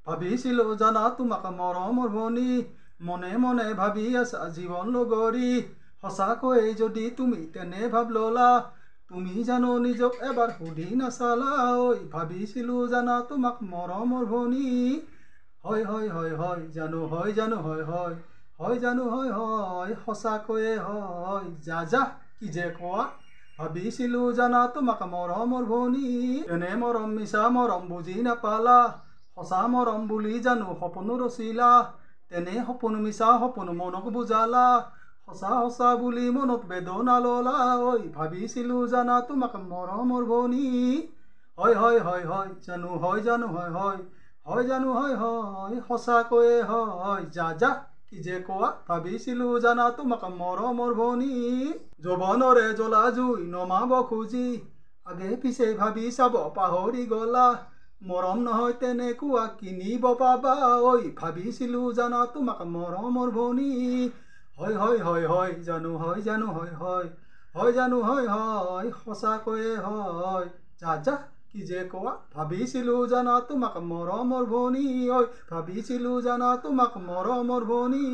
ভাবিছিলো জানা তোমাক মৰমৰ ভনী মনে মনে ভাবি আছা জীৱন লগৰী সঁচাকৈ যদি তুমি তেনে ভাব ললা তুমি জানো নিজক এবাৰ সুধি নাচালা ঐ ভাবিছিলো জানা তোমাক মৰমৰ ভনী হয় হয় হয় হয় জানো হয় জানো হয় হয় হয় জানো হয় হয় সঁচাকৈয়ে হয় যা যা কি যে কোৱা ভাবিছিলো জানা তোমাক মৰমৰ ভনী এনে মৰম মিছা মৰম বুজি নাপালা সঁচা মৰম বুলি জানো সপোন ৰচিলা তেনে সপোন মিছা সপোন মনক বুজালা সঁচা সঁচা বুলি মনত বেদনা ললা ঐ ভাবিছিলো জানা তোমাক মৰমৰ ভনী হয় হয় হয় হয় জানো হয় জানো হয় হয় হয় জানো হয় হয় সঁচাকৈয়ে হয় যা যা কি যে কোৱা ভাবিছিলো জানা তোমাক মৰমৰ ভনী যৌৱনৰে জ্বলা জুই নমাব খুজি আগে পিছে ভাবি চাব পাহৰি গলা মৰম নহয় তেনেকুৱা কিনিব পাবা ঐ ভাবিছিলো জানা তোমাক মৰমৰ ভনী হয় হয় হয় হয় জানো হয় জানো হয় হয় হয় জানো হয় হয় সঁচাকৈয়ে হয় যা যা কি যে কোৱা ভাবিছিলো জানা তোমাক মৰমৰ ভনী ঐ ভাবিছিলো জানা তোমাক মৰমৰ ভনী